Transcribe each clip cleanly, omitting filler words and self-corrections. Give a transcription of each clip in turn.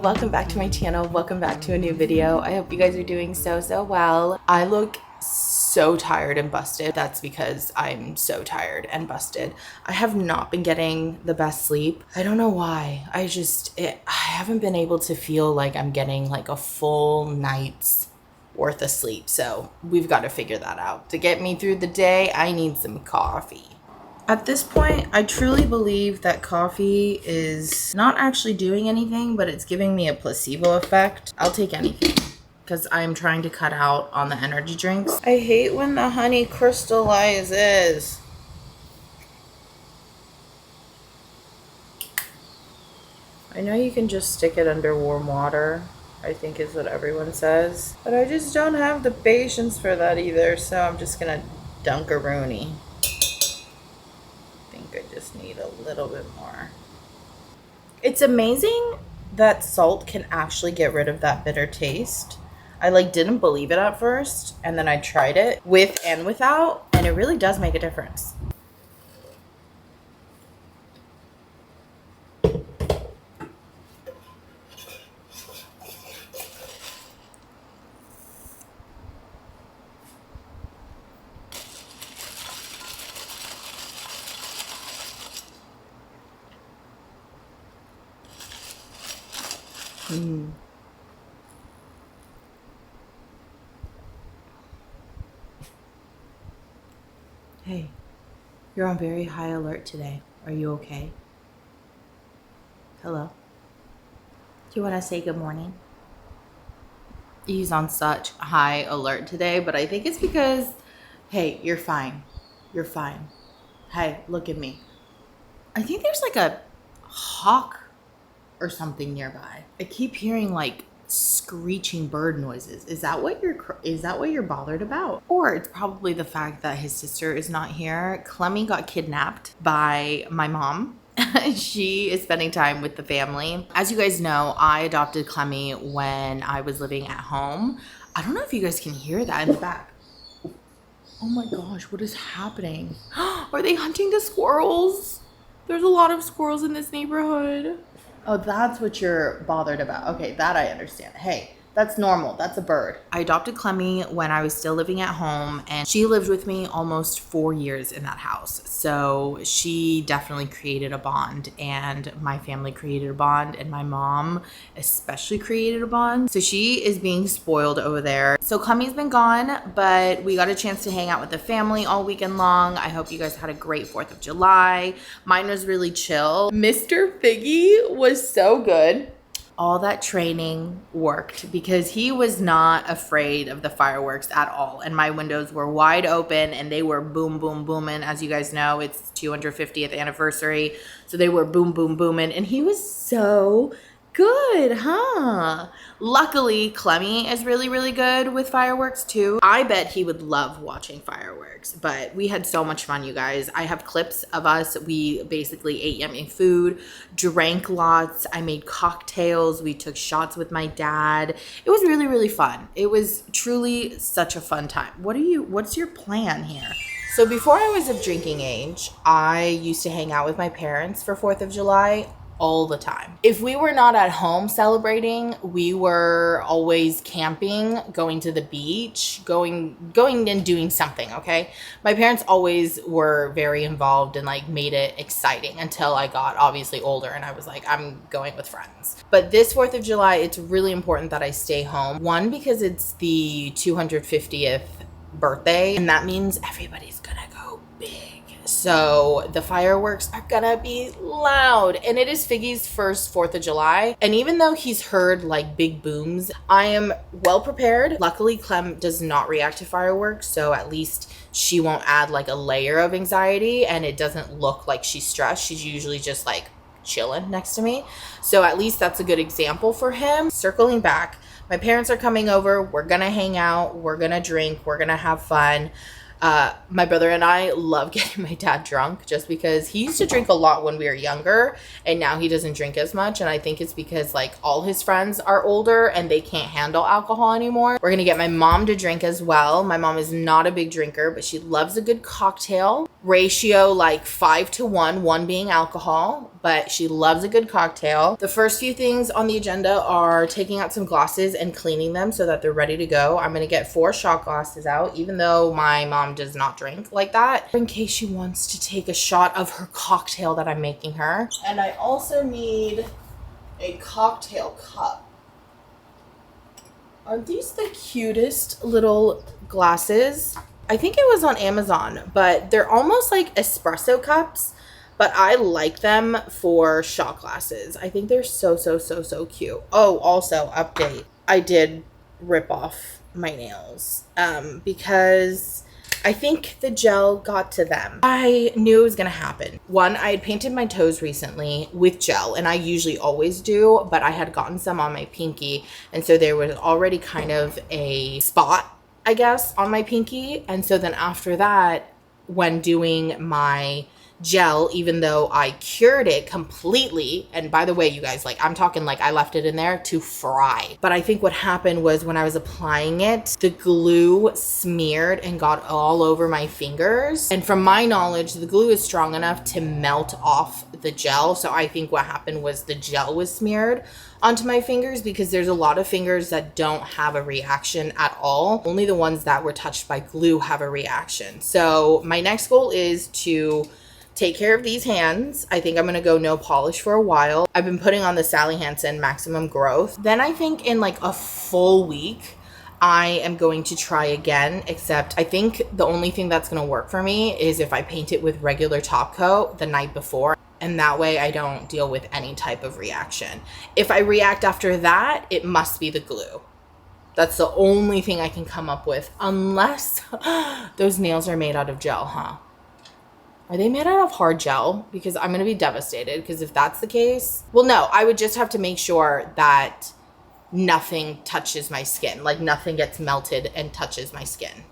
welcome back to my channel. Welcome back to a new video. I hope you guys are doing so well. I look so tired and busted. That's because I'm so tired and busted. I have not been getting the best sleep. I don't know why. I haven't been able to feel like I'm getting like a full night's worth of sleep. So we've got to figure that out. To get me through the day, I need some coffee. At this point, I truly believe that coffee is not actually doing anything, but it's giving me a placebo effect. I'll take anything because I'm trying to cut out on the energy drinks. I hate when the honey crystallizes. I know you can just stick it under warm water, I think is what everyone says. But I just don't have the patience for that either, so I'm just gonna dunk-a-rooney. I just need a little bit more. It's amazing that salt can actually get rid of that bitter taste. I didn't believe it at first, and then I tried it with and without, and it really does make a difference. Hey, you're on very high alert today. Are you okay? Hello? Do you want to say good morning? He's on such high alert today, but I think it's because, hey, you're fine. You're fine. Hey, look at me. I think there's like a hawk or something nearby. I keep hearing like screeching bird noises. Is that what you're bothered about? Or it's probably the fact that his sister is not here. Clemmy got kidnapped by my mom. She is spending time with the family. As you guys know, I adopted Clemmy when I was living at home. I don't know if you guys can hear that in the back. Oh my gosh, what is happening? Are they hunting the squirrels? There's a lot of squirrels in this neighborhood. Oh, that's what you're bothered about. Okay, that I understand. Hey, that's normal. That's a bird. I adopted Clemmy when I was still living at home, and she lived with me almost 4 years in that house. So she definitely created a bond, and my family created a bond, and my mom especially created a bond. So she is being spoiled over there. So Clemmy's been gone, but we got a chance to hang out with the family all weekend long. I hope you guys had a great 4th of July. Mine was really chill. Mr. Figgy was so good. All that training worked because he was not afraid of the fireworks at all. And my windows were wide open and they were boom, boom, booming. As you guys know, it's 250th anniversary. So they were boom, boom, booming. And he was so good, huh? Luckily, Clemmy is really, really good with fireworks too. I bet he would love watching fireworks, but we had so much fun, you guys. I have clips of us. We basically ate yummy food, drank lots. I made cocktails. We took shots with my dad. It was really, really fun. It was truly such a fun time. What's your plan here? So before I was of drinking age, I used to hang out with my parents for 4th of July all the time. If we were not at home celebrating, we were always camping, going to the beach, going and doing something, okay? My parents always were very involved and made it exciting until I got obviously older and I was like, I'm going with friends. But this 4th of July, it's really important that I stay home. One, because it's the 250th birthday, and that means everybody's gonna go big. So the fireworks are gonna be loud, and it is Figgy's first 4th of July. And even though he's heard big booms, I am well prepared. Luckily, Clem does not react to fireworks, so at least she won't add a layer of anxiety, and it doesn't look like she's stressed. She's usually just chilling next to me. So at least that's a good example for him. Circling back, my parents are coming over. We're gonna hang out. We're gonna drink. We're gonna have fun. My brother and I love getting my dad drunk just because he used to drink a lot when we were younger and now he doesn't drink as much. And I think it's because all his friends are older and they can't handle alcohol anymore. We're going to get my mom to drink as well. My mom is not a big drinker, but she loves a good cocktail. ratio like 5-to-1, one being alcohol, but she loves a good cocktail. The first few things on the agenda are taking out some glasses and cleaning them so that they're ready to go. I'm going to get 4 shot glasses out, even though my mom does not drink like that, in case she wants to take a shot of her cocktail that I'm making her. And I also need a cocktail cup. Aren't these the cutest little glasses? I think it was on Amazon, but they're almost like espresso cups, but I like them for shot glasses. I think they're so cute. Oh, also update. I did rip off my nails because I think the gel got to them. I knew it was gonna happen. One, I had painted my toes recently with gel, and I usually always do, but I had gotten some on my pinky, and so there was already kind of a spot, I guess, on my pinky. And so then after that, when doing my gel, even though I cured it completely, and by the way, you guys, like I'm talking like I left it in there to fry, but I think what happened was when I was applying it, the glue smeared and got all over my fingers. And from my knowledge, the glue is strong enough to melt off the gel. So I think what happened was the gel was smeared onto my fingers, because there's a lot of fingers that don't have a reaction at all. Only the ones that were touched by glue have a reaction. So my next goal is to take care of these hands. I think I'm gonna go no polish for a while. I've been putting on the Sally Hansen Maximum Growth. Then I think in like a full week, I am going to try again, except I think the only thing that's gonna work for me is if I paint it with regular top coat the night before. And that way I don't deal with any type of reaction. If I react after that, it must be the glue. That's the only thing I can come up with, unless those nails are made out of gel, huh? Are they made out of hard gel? Because I'm going to be devastated, because if that's the case, well, no, I would just have to make sure that nothing touches my skin, like nothing gets melted and touches my skin.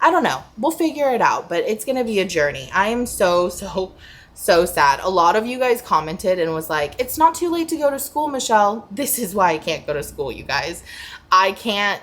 I don't know. We'll figure it out, but it's going to be a journey. I am so sad. A lot of you guys commented and was like, it's not too late to go to school, Michelle. This is why I can't go to school, you guys. I can't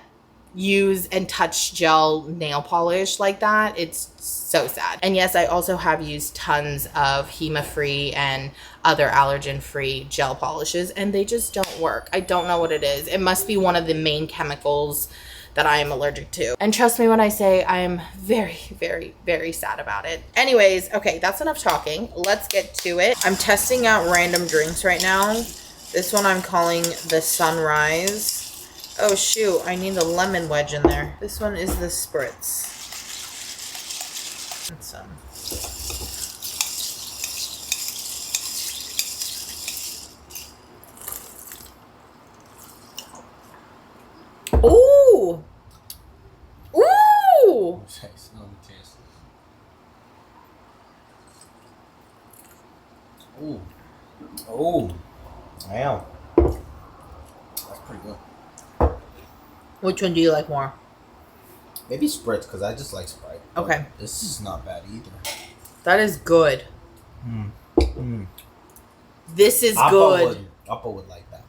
use and touch gel nail polish like that. It's so sad. And yes, I also have used tons of HEMA-free and other allergen-free gel polishes, and they just don't work. I don't know what it is. It must be one of the main chemicals that I am allergic to. And trust me when I say I am very sad about it. Anyways, okay, that's enough talking. Let's get to it. I'm testing out random drinks right now. This one I'm calling the Sunrise. Oh shoot, I need a lemon wedge in there. This one is the Spritz. And some. Ooh! Ooh! Ooh. Oh. Wow. That's pretty good. Which one do you like more? Maybe Spritz, because I just like Sprite. Okay. This is not bad either. That is good. This is good. Appa would like that.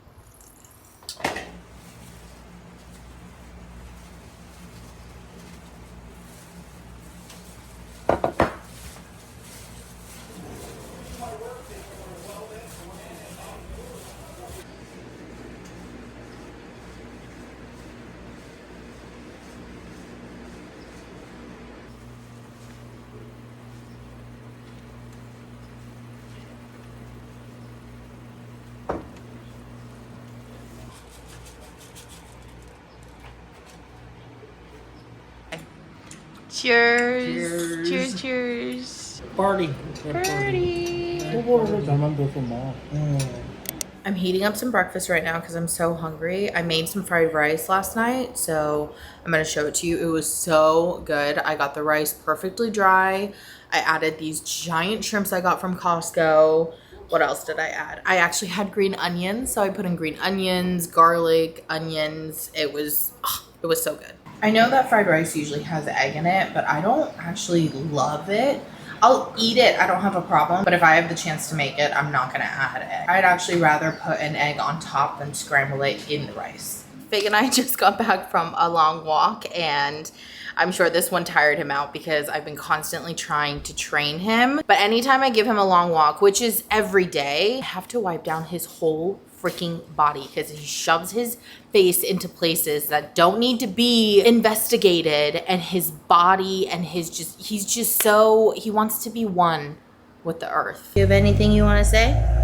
Cheers. Cheers. Party. I'm heating up some breakfast right now because I'm so hungry. I made some fried rice last night, so I'm going to show it to you. It was so good. I got the rice perfectly dry. I added these giant shrimps I got from Costco. What else did I add? I actually had green onions, so I put in green onions, garlic, onions. It was so good. I know that fried rice usually has egg in it, but I don't actually love it. I'll eat it, I don't have a problem, but if I have the chance to make it, I'm not gonna add it. I'd actually rather put an egg on top than scramble it in the rice. Fig and I just got back from a long walk, and I'm sure this one tired him out because I've been constantly trying to train him. But anytime I give him a long walk, which is every day, I have to wipe down his whole freaking body because he shoves his face into places that don't need to be investigated, and his body and he's just so, he wants to be one with the earth. You have anything you want to say?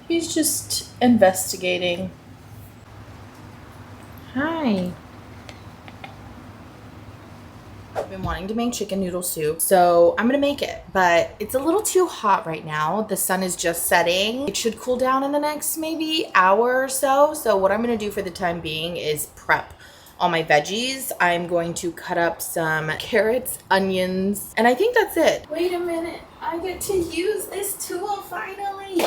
He's just investigating. Hi. I've been wanting to make chicken noodle soup, so I'm gonna make it, but it's a little too hot right now. The sun is just setting. It should cool down in the next maybe hour or so. So what I'm gonna do for the time being is prep all my veggies. I'm going to cut up some carrots, onions, and I think that's it. Wait a minute, I get to use this tool finally.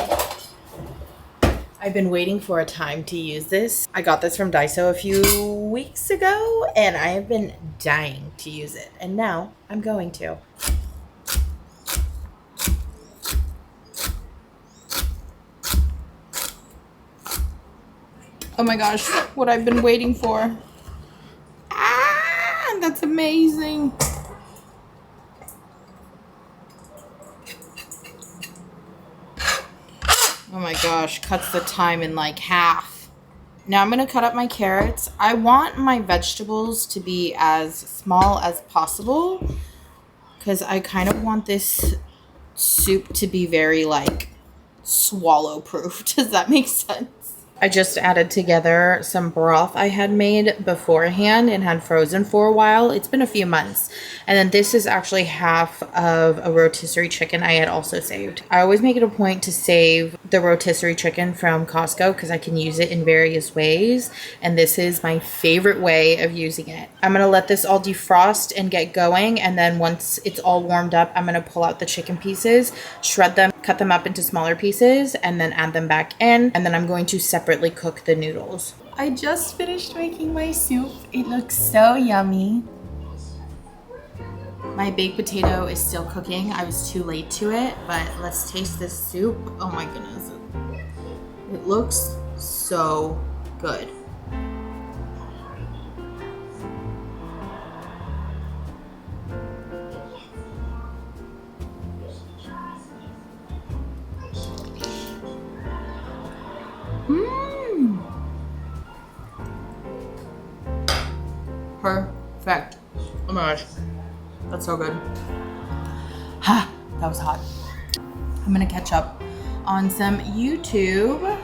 I've been waiting for a time to use this. I got this from Daiso a few weeks ago, and I have been dying to use it. And now I'm going to. Oh my gosh, what I've been waiting for. Ah, that's amazing. Oh my gosh, cuts the time in like half. Now I'm gonna cut up my carrots. I want my vegetables to be as small as possible because I kind of want this soup to be very like swallow proof. Does that make sense? I just added together some broth I had made beforehand and had frozen for a while. It's been a few months. And then this is actually half of a rotisserie chicken I had also saved. I always make it a point to save the rotisserie chicken from Costco because I can use it in various ways. And this is my favorite way of using it. I'm going to let this all defrost and get going. And then once it's all warmed up, I'm going to pull out the chicken pieces, shred them, cut them up into smaller pieces, and then add them back in. And then I'm going to separately cook the noodles. I just finished making my soup. It looks so yummy. My baked potato is still cooking. I was too late to it, but let's taste this soup. Oh my goodness. It looks so good. Perfect. Oh my gosh. That's so good. Ha, that was hot. I'm gonna catch up on some YouTube.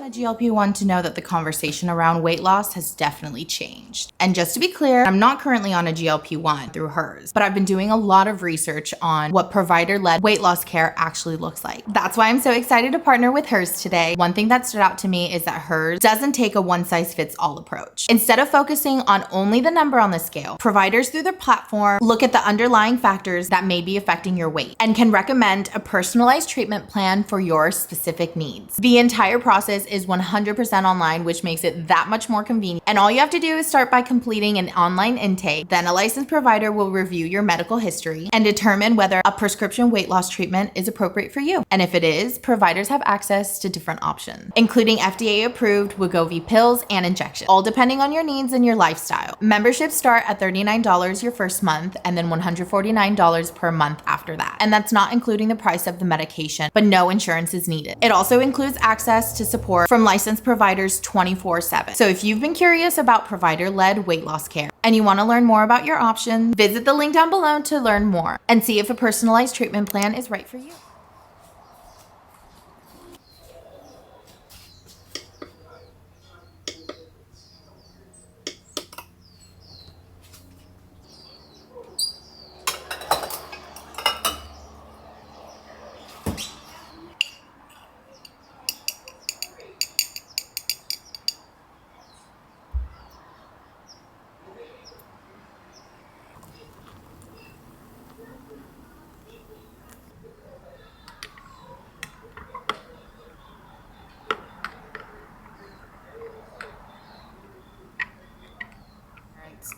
GLP-1 to know that the conversation around weight loss has definitely changed. And just to be clear, I'm not currently on a GLP-1 through hers, but I've been doing a lot of research on what provider-led weight loss care actually looks like. That's why I'm so excited to partner with hers today. One thing that stood out to me is that hers doesn't take a one-size-fits-all approach. Instead of focusing on only the number on the scale, providers through their platform look at the underlying factors that may be affecting your weight and can recommend a personalized treatment plan for your specific needs. The entire process is is 100% online, which makes it that much more convenient. And all you have to do is start by completing an online intake. Then a licensed provider will review your medical history and determine whether a prescription weight loss treatment is appropriate for you. And if it is, providers have access to different options, including FDA-approved Wegovy pills and injections, all depending on your needs and your lifestyle. Memberships start at $39 your first month and then $149 per month after that. And that's not including the price of the medication, but no insurance is needed. It also includes access to support from licensed providers 24/7. So if you've been curious about provider-led weight loss care and you want to learn more about your options, visit the link down below to learn more and see if a personalized treatment plan is right for you.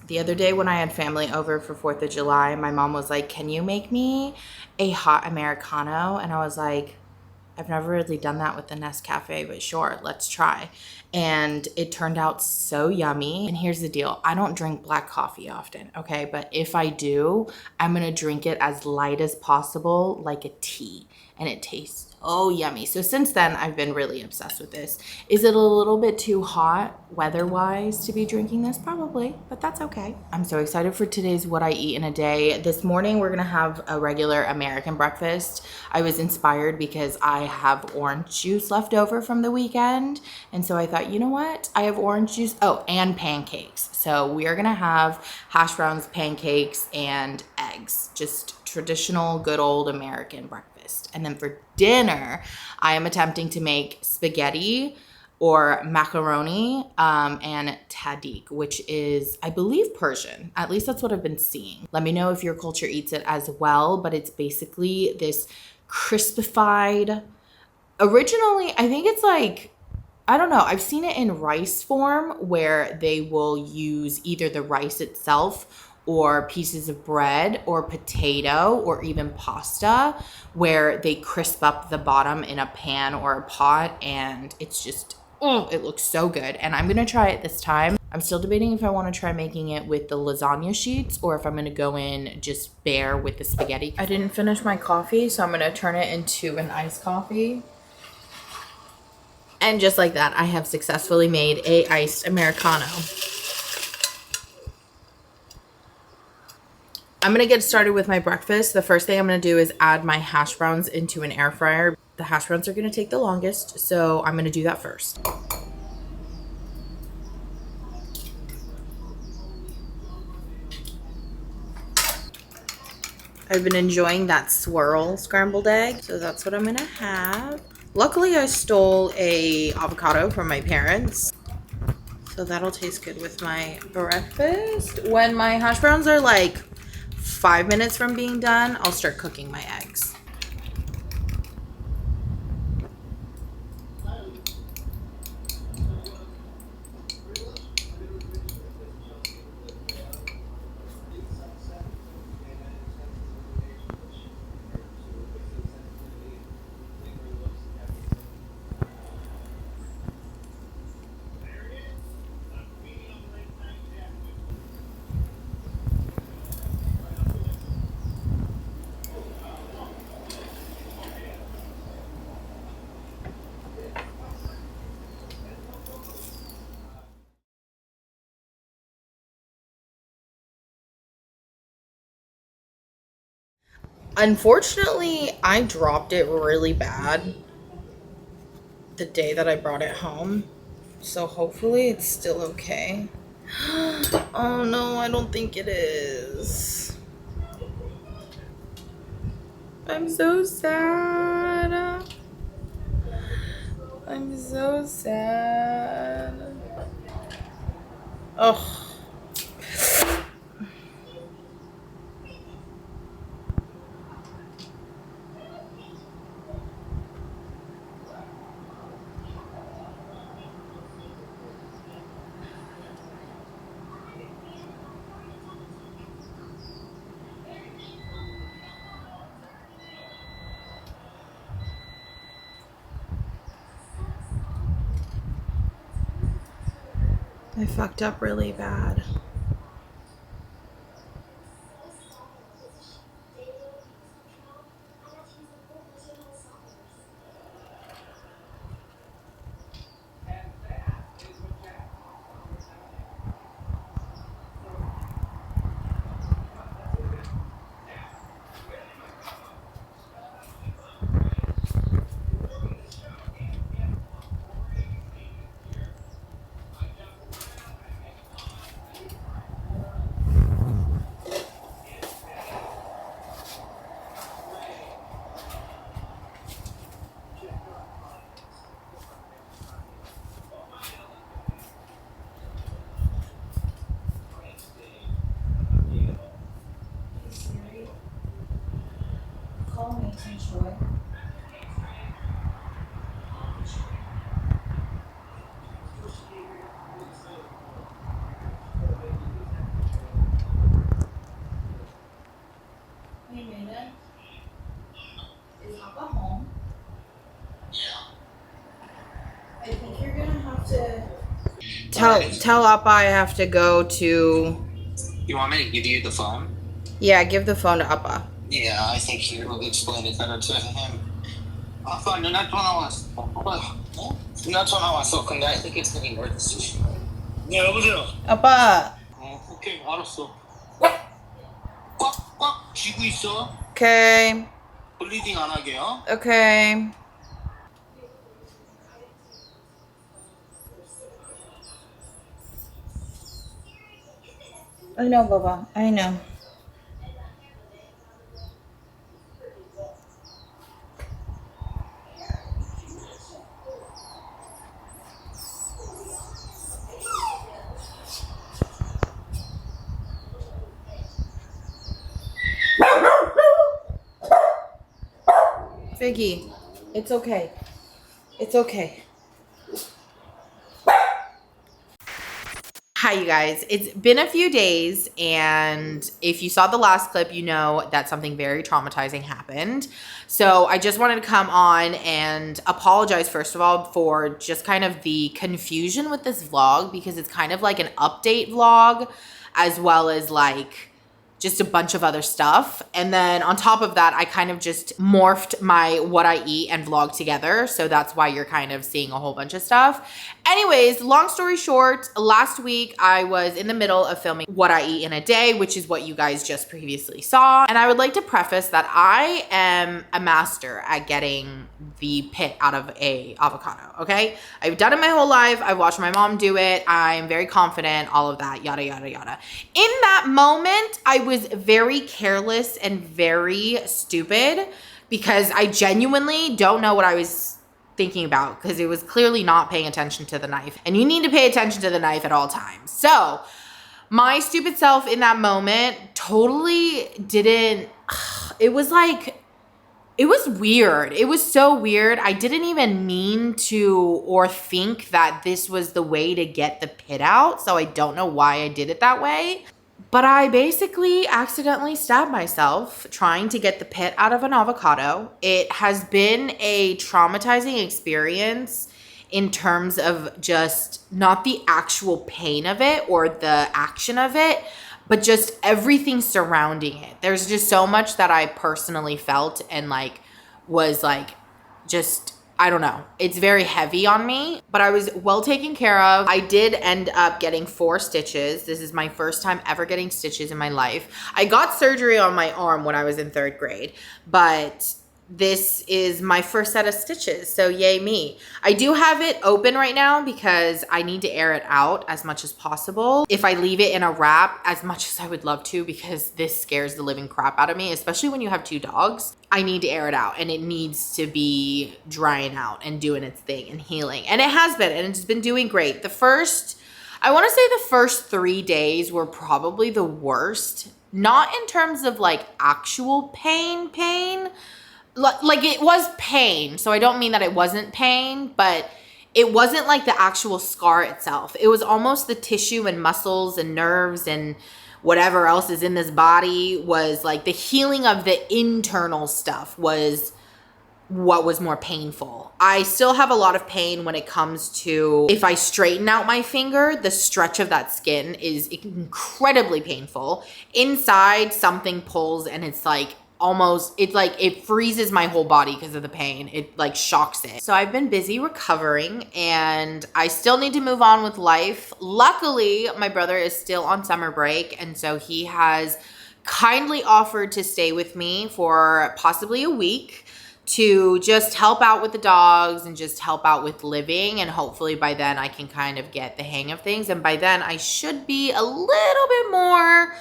The other day when I had family over for 4th of July, my mom was like, "Can you make me a hot Americano?" And I was like, I've never really done that with the Nescafe, but sure, let's try. And it turned out so yummy. And here's the deal. I don't drink black coffee often, okay? But if I do, I'm gonna drink it as light as possible, like a tea. And it tastes so yummy. So since then, I've been really obsessed with this. Is it a little bit too hot weather-wise to be drinking this? Probably, but that's okay. I'm so excited for today's What I Eat in a Day. This morning, we're gonna have a regular American breakfast. I was inspired because I have orange juice left over from the weekend. And so I thought, you know what? I have orange juice. Oh, and pancakes. So we are gonna have hash browns, pancakes, and eggs. Just traditional, good old American breakfast. And then for dinner, I am attempting to make spaghetti or macaroni and tahdig, which is, I believe, Persian. At least that's what I've been seeing. Let me know if your culture eats it as well, but it's basically this crispified, originally, I think it's like, I don't know, I've seen it in rice form where they will use either the rice itself or pieces of bread or potato or even pasta where they crisp up the bottom in a pan or a pot, and it's just, oh, it looks so good. And I'm gonna try it this time. I'm still debating if I want to try making it with the lasagna sheets or if I'm gonna go in just bare with the spaghetti. I didn't finish my coffee, so I'm gonna turn it into an iced coffee. And just like that, I have successfully made a iced Americano. I'm gonna get started with my breakfast. The first thing I'm gonna do is add my hash browns into an air fryer. The hash browns are gonna take the longest, so I'm gonna do that first. I've been enjoying that swirl scrambled egg, so that's what I'm gonna have. Luckily, I stole a avocado from my parents, so that'll taste good with my breakfast. When my hash browns are like 5 minutes from being done, I'll start cooking my eggs. Unfortunately, I dropped it really bad the day that I brought it home. So hopefully it's still okay. Oh no, I don't think it is. I'm so sad. I'm so sad. Oh. I fucked up really bad. Call me, Troy. Hey, Nina. Is Papa home? I think you're gonna have to tell Appa I have to go to. You want me to give you the phone? Yeah, give the phone to Appa. Yeah, I think he will explain it better to him. 아빠 누나 전화 왔어. 누나 전화 왔어. 근데 I think it's an emergency. 네, 여보세요. Appa. 오케이, 알았어. 꽉꽉 쥐고 있어. Okay. 블리딩 안 하게요. Okay. I know, Baba. I know. Figgy, it's okay. It's okay. Hi, you guys. It's been a few days, and if you saw the last clip, you know that something very traumatizing happened. So I just wanted to come on and apologize, first of all, for just kind of the confusion with this vlog, because it's kind of like an update vlog, as well as like just a bunch of other stuff. And then on top of that, I kind of just morphed my what I eat and vlog together. So that's why you're kind of seeing a whole bunch of stuff. Anyways, long story short, last week I was in the middle of filming what I eat in a day, which is what you guys just previously saw. And I would like to preface that I am a master at getting the pit out of a avocado, okay? I've done it my whole life. I've watched my mom do it. I'm very confident, all of that, yada, yada, yada. In that moment, I was very careless and very stupid because I genuinely don't know what I was thinking about, because it was clearly not paying attention to the knife, and you need to pay attention to the knife at all times. So my stupid self in that moment totally didn't, it was like, it was weird. It was so weird. I didn't even mean to or think that this was the way to get the pit out. So I don't know why I did it that way. But I basically accidentally stabbed myself trying to get the pit out of an avocado. It has been a traumatizing experience in terms of just not the actual pain of it or the action of it, but just everything surrounding it. There's just so much that I personally felt and like was like just, I don't know. It's very heavy on me, but I was well taken care of. I did end up getting 4 stitches. This is my first time ever getting stitches in my life. I got surgery on my arm when I was in 3rd grade, but this is my first set of stitches, so yay me. I do have it open right now because I need to air it out as much as possible. If I leave it in a wrap, as much as I would love to, because this scares the living crap out of me, especially when you have 2 dogs, I need to air it out and it needs to be drying out and doing its thing and healing. And it has been, and it's been doing great. I want to say the first 3 days were probably the worst. Not in terms of like actual pain, like it was pain, so I don't mean that it wasn't pain, but it wasn't like the actual scar itself. It was almost the tissue and muscles and nerves and whatever else is in this body was like the healing of the internal stuff was what was more painful. I still have a lot of pain when it comes to if I straighten out my finger, the stretch of that skin is incredibly painful. Inside, something pulls and it's like almost, it's like it freezes my whole body because of the pain. It like shocks it. So I've been busy recovering and I still need to move on with life. Luckily, my brother is still on summer break, and so he has kindly offered to stay with me for possibly a week to just help out with the dogs and just help out with living. And hopefully by then I can kind of get the hang of things. And by then I should be a little bit more,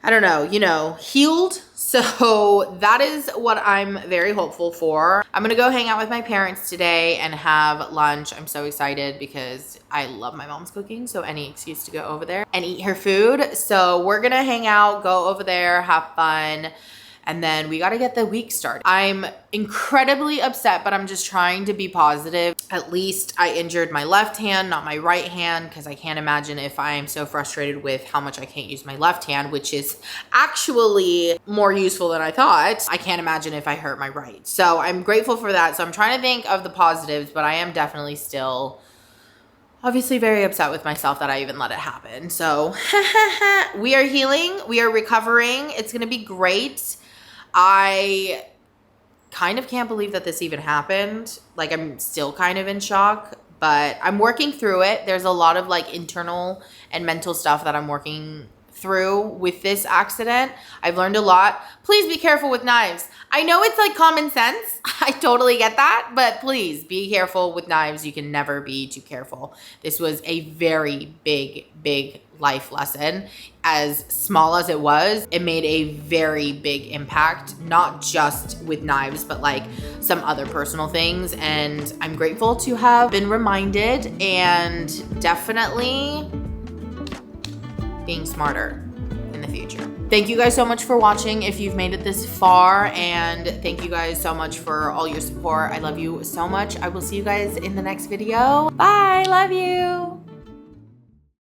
I don't know, healed. So that is what I'm very hopeful for. I'm gonna go hang out with my parents today and have lunch. I'm so excited because I love my mom's cooking. So any excuse to go over there and eat her food. So we're gonna hang out, go over there, have fun. And then we got to get the week started. I'm incredibly upset, but I'm just trying to be positive. At least I injured my left hand, not my right hand, because I can't imagine if I am so frustrated with how much I can't use my left hand, which is actually more useful than I thought. I can't imagine if I hurt my right. So I'm grateful for that. So I'm trying to think of the positives, but I am definitely still obviously very upset with myself that I even let it happen. So we are healing. We are recovering. It's going to be great. I kind of can't believe that this even happened. Like, I'm still kind of in shock, but I'm working through it. There's a lot of like internal and mental stuff that I'm working through with this accident. I've learned a lot. Please be careful with knives. I know it's like common sense. I totally get that, but please be careful with knives. You can never be too careful. This was a very big life lesson. As small as it was, it made a very big impact, not just with knives, but like some other personal things. And I'm grateful to have been reminded, and definitely being smarter in the future. Thank you guys so much for watching if you've made it this far, and thank you guys so much for all your support. I love you so much. I will see you guys in the next video. Bye, love you.